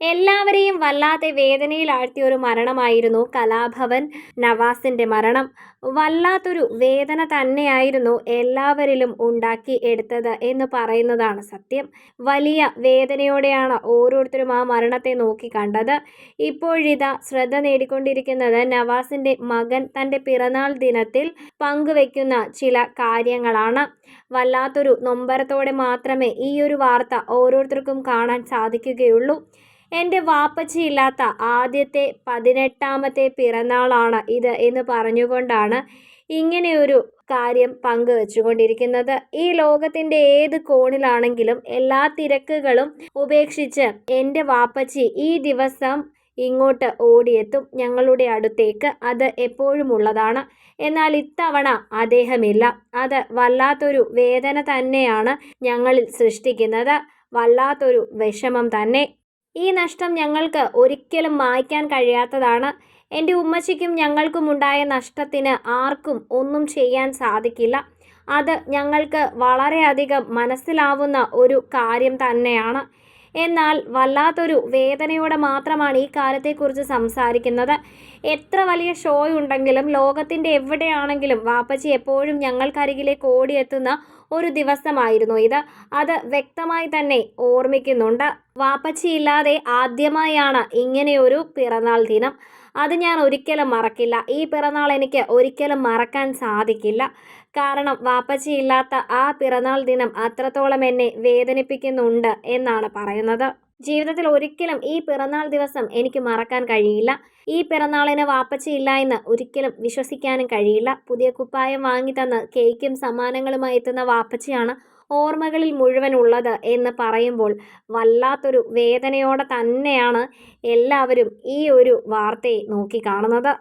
എല്ലാവരെയും വല്ലാതെ വേദനയിലാഴ്ത്തിയ ഒരു മരണമായിരുന്നു കലാഭവൻ നവാസിന്റെ മരണം. വല്ലാത്തൊരു വേദന തന്നെയായിരുന്നു എല്ലാവരിലും ഉണ്ടാക്കി എടുത്തത് എന്ന് പറയുന്നതാണ് സത്യം. വലിയ വേദനയോടെയാണ് ഓരോരുത്തരും ആ മരണത്തെ നോക്കി കണ്ടത്. ഇപ്പോഴിതാ ശ്രദ്ധ നേടിക്കൊണ്ടിരിക്കുന്നത് നവാസിന്റെ മകൻ തന്റെ പിറന്നാൾ ദിനത്തിൽ പങ്കുവെക്കുന്ന ചില കാര്യങ്ങളാണ്. വല്ലാത്തൊരു നൊമ്പരത്തോടെ മാത്രമേ ഈ ഒരു വാർത്ത ഓരോരുത്തർക്കും കാണാൻ സാധിക്കുകയുള്ളൂ. എൻ്റെ വാപ്പച്ചിയില്ലാത്ത ആദ്യത്തെ 18ാമത്തെ പിറന്നാളാണ് ഇത് എന്ന് പറഞ്ഞുകൊണ്ടാണ് ഇങ്ങനെയൊരു കാര്യം പങ്കുവെച്ചുകൊണ്ടിരിക്കുന്നത്. ഈ ലോകത്തിൻ്റെ ഏത് കോണിലാണെങ്കിലും എല്ലാ തിരക്കുകളും ഉപേക്ഷിച്ച് എൻ്റെ വാപ്പച്ചി ഈ ദിവസം ഇങ്ങോട്ട് ഓടിയെത്തും, ഞങ്ങളുടെ അടുത്തേക്ക്. അത് എപ്പോഴും ഉള്ളതാണ്. എന്നാൽ ഇത്തവണ അദ്ദേഹമില്ല. അത് വല്ലാത്തൊരു വേദന തന്നെയാണ് ഞങ്ങളിൽ സൃഷ്ടിക്കുന്നത്. വല്ലാത്തൊരു വിഷമം തന്നെ. ഈ നഷ്ടം ഞങ്ങൾക്ക് ഒരിക്കലും മായ്ക്കാൻ കഴിയാത്തതാണ്. എൻ്റെ ഉമ്മച്ചിക്കും ഞങ്ങൾക്കുമുണ്ടായ നഷ്ടത്തിന് ആർക്കും ഒന്നും ചെയ്യാൻ സാധിക്കില്ല. അത് ഞങ്ങൾക്ക് വളരെയധികം മനസ്സിലാവുന്ന ഒരു കാര്യം തന്നെയാണ്. എന്നാൽ വല്ലാത്തൊരു വേദനയോടെ മാത്രമാണ് ഈ കാര്യത്തെക്കുറിച്ച് സംസാരിക്കുന്നത്. എത്ര വലിയ ഷോ ഉണ്ടെങ്കിലും ലോകത്തിൻ്റെ എവിടെയാണെങ്കിലും വാപ്പച്ചി എപ്പോഴും ഞങ്ങൾക്കരികിലേക്ക് ഓടിയെത്തുന്ന ഒരു ദിവസമായിരുന്നു ഇത്. അത് വ്യക്തമായി തന്നെ ഓർമ്മിക്കുന്നുണ്ട്. വാപ്പച്ചി ഇല്ലാതെ ആദ്യമായാണ് ഇങ്ങനെയൊരു പിറന്നാൾ ദിനം. അത് ഞാൻ ഒരിക്കലും മറക്കില്ല. ഈ പിറന്നാൾ എനിക്ക് ഒരിക്കലും മറക്കാൻ സാധിക്കില്ല. കാരണം വാപ്പച്ചി ഇല്ലാത്ത ആ പിറന്നാൾ ദിനം അത്രത്തോളം എന്നെ വേദനിപ്പിക്കുന്നുണ്ട് എന്നാണ് പറയുന്നത്. ജീവിതത്തിൽ ഒരിക്കലും ഈ പിറന്നാൾ ദിവസം എനിക്ക് മറക്കാൻ കഴിയില്ല. ഈ പിറന്നാളിന് വാപ്പച്ചി ഇല്ല എന്ന് ഒരിക്കലും വിശ്വസിക്കാനും കഴിയില്ല. പുതിയ കുപ്പായം വാങ്ങി തന്ന് കേക്കും സമ്മാനങ്ങളുമായി എത്തുന്ന വാപ്പച്ചിയാണ് ഓർമ്മകളിൽ മുഴുവൻ ഉള്ളത് എന്ന് പറയുമ്പോൾ വല്ലാത്തൊരു വേദനയോടെ തന്നെയാണ് എല്ലാവരും ഈ ഒരു വാർത്തയെ നോക്കി കാണുന്നത്.